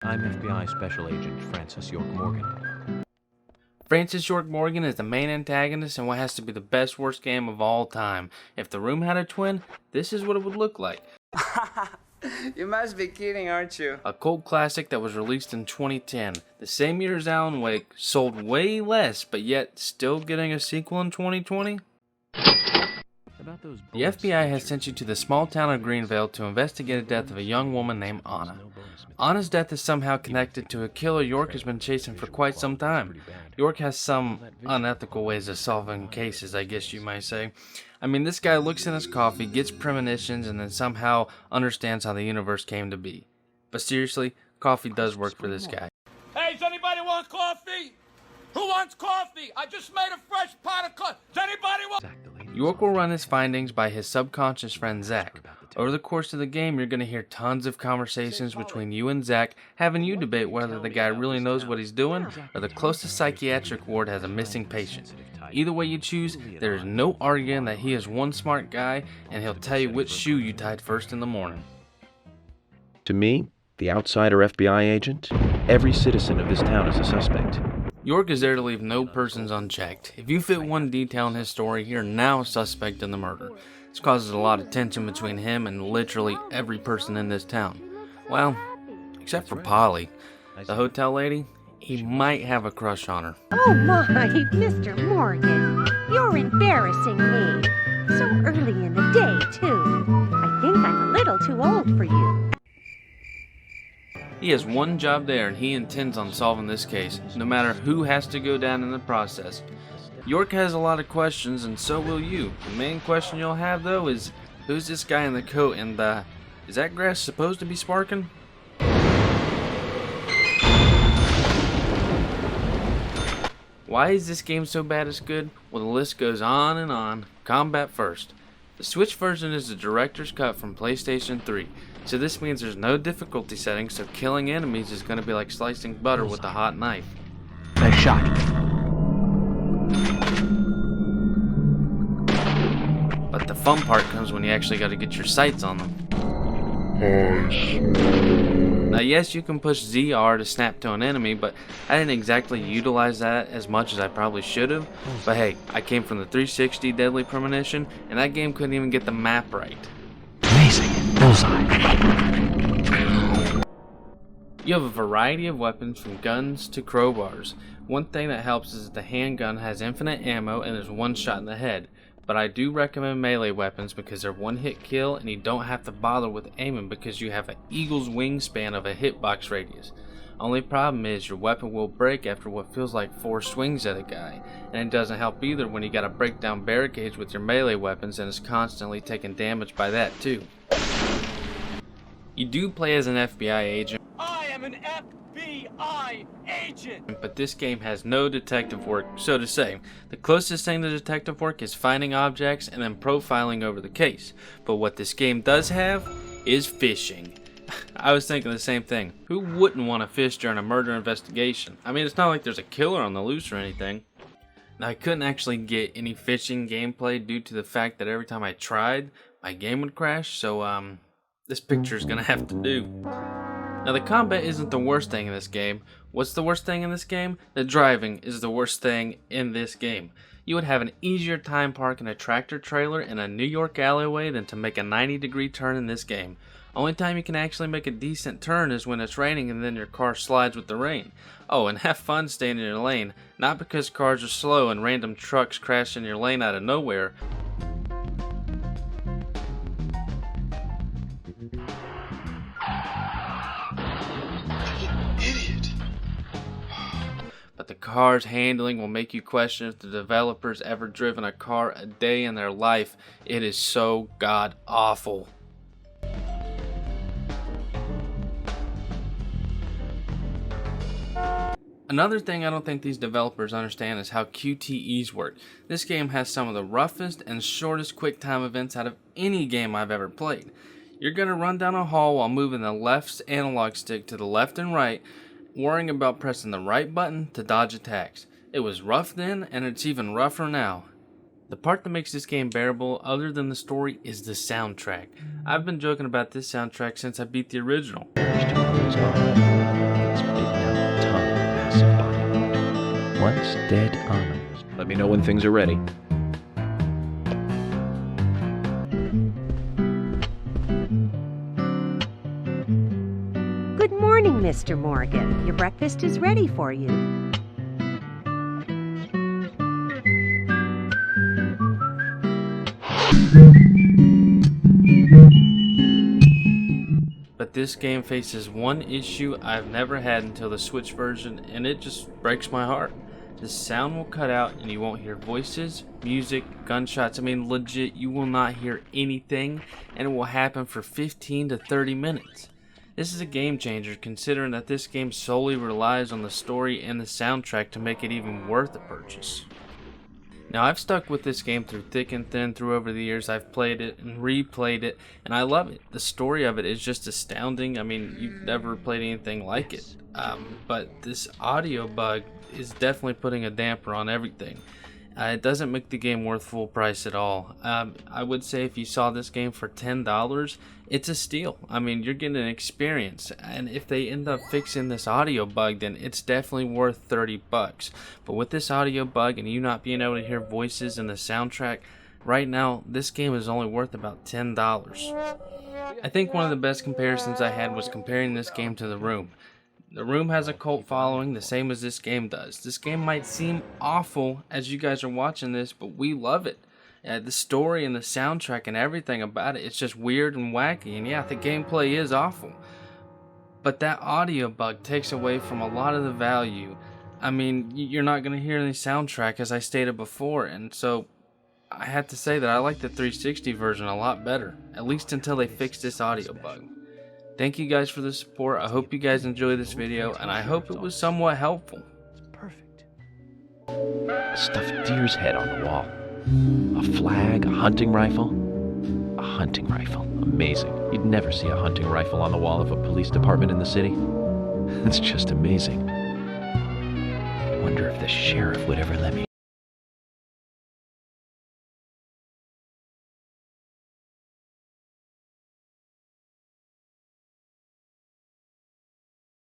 I'm FBI Special Agent Francis York Morgan. Francis York Morgan is the main antagonist in what has to be the best worst game of all time. If The Room had a twin, this is what it would look like. You must be kidding, aren't you? A cult classic that was released in 2010, the same year as Alan Wake, sold way less, but yet still getting a sequel in 2020? The FBI has sent you to the small town of Greenville to investigate the death of a young woman named Anna. Anna's death is somehow connected to a killer York has been chasing for quite some time. York has some unethical ways of solving cases, I guess you might say. I mean, this guy looks in his coffee, gets premonitions, and then somehow understands how the universe came to be. But seriously, coffee does work for this guy. Hey, does anybody want coffee? Who wants coffee? I just made a fresh pot of coffee. Does anybody want... York will run his findings by his subconscious friend Zach. Over the course of the game, you're going to hear tons of conversations between you and Zach, having you debate whether the guy really knows what he's doing or the closest psychiatric ward has a missing patient. Either way you choose, there is no arguing that he is one smart guy, and he'll tell you which shoe you tied first in the morning. To me, the outsider FBI agent, every citizen of this town is a suspect. York is there to leave no persons unchecked. If you fit one detail in his story, you're now a suspect in the murder. This causes a lot of tension between him and literally every person in this town. Well, except for Polly, the hotel lady. He might have a crush on her. Oh my, Mr. Morgan, you're embarrassing me. So early in the day, too. I think I'm a little too old for you. He has one job there, and he intends on solving this case, no matter who has to go down in the process. York has a lot of questions, and so will you. The main question you'll have, though, is who's this guy in the coat, and is that grass supposed to be sparking? Why is this game so bad it's good? Well, the list goes on and on. Combat first. The Switch version is the director's cut from PlayStation 3, so this means there's no difficulty setting, so killing enemies is going to be like slicing butter with a hot knife. Nice shot. But the fun part comes when you actually got to get your sights on them. Now yes, you can push ZR to snap to an enemy, but I didn't exactly utilize that as much as I probably should have. But hey, I came from the 360 Deadly Premonition, and that game couldn't even get the map right. Amazing. Bullseye. You have a variety of weapons from guns to crowbars. One thing that helps is that the handgun has infinite ammo and is one shot in the head. But I do recommend melee weapons because they're one hit kill and you don't have to bother with aiming because you have an eagle's wingspan of a hitbox radius. Only problem is your weapon will break after what feels like 4 swings at a guy, and it doesn't help either when you gotta break down barricades with your melee weapons and is constantly taking damage by that too. You do play as an FBI agent. I am an FBI agent! But this game has no detective work, so to say. The closest thing to detective work is finding objects and then profiling over the case. But what this game does have is fishing. I was thinking the same thing. Who wouldn't want to fish during a murder investigation? I mean, it's not like there's a killer on the loose or anything. Now, I couldn't actually get any fishing gameplay due to the fact that every time I tried, my game would crash, so this picture's gonna have to do. Now, the combat isn't the worst thing in this game. What's the worst thing in this game? The driving is the worst thing in this game. You would have an easier time parking a tractor trailer in a New York alleyway than to make a 90-degree turn in this game. Only time you can actually make a decent turn is when it's raining and then your car slides with the rain. Oh, and have fun staying in your lane, not because cars are slow and random trucks crash in your lane out of nowhere. But the car's handling will make you question if the developers ever driven a car a day in their life. It is so god awful. Another thing I don't think these developers understand is how QTEs work. This game has some of the roughest and shortest quick time events out of any game I've ever played. You're going to run down a hall while moving the left analog stick to the left and right, worrying about pressing the right button to dodge attacks. It was rough then, and it's even rougher now. The part that makes this game bearable, other than the story, is the soundtrack. I've been joking about this soundtrack since I beat the original. Dead on. Let me know when things are ready. Good morning, Mr. Morgan. Your breakfast is ready for you. But this game faces one issue I've never had until the Switch version, and it just breaks my heart. The sound will cut out and you won't hear voices, music, gunshots. I mean, legit, you will not hear anything, and it will happen for 15 to 30 minutes. This is a game changer, considering that this game solely relies on the story and the soundtrack to make it even worth a purchase. Now, I've stuck with this game through thick and thin through over the years. I've played it and replayed it, and I love it. The story of it is just astounding. I mean, you've never played anything like it. But this audio bug is definitely putting a damper on everything. It doesn't make the game worth full price at all. I would say if you saw this game for $10, it's a steal. I mean, you're getting an experience, and if they end up fixing this audio bug, then it's definitely worth $30. But with this audio bug and you not being able to hear voices in the soundtrack, right now this game is only worth about $10. I think one of the best comparisons I had was comparing this game to The Room. The Room has a cult following the same as this game does. This game might seem awful as you guys are watching this, but we love it. The story and the soundtrack and everything about it, it's just weird and wacky. And yeah, the gameplay is awful. But that audio bug takes away from a lot of the value. I mean, you're not going to hear any soundtrack, as I stated before. And so I have to say that I like the 360 version a lot better, at least until they fix this audio bug. Thank you guys for the support. I hope you guys enjoyed this video, and I hope it was somewhat helpful. Perfect. A stuffed deer's head on the wall. A flag, a hunting rifle. A hunting rifle. Amazing. You'd never see a hunting rifle on the wall of a police department in the city. It's just amazing. I wonder if the sheriff would ever let me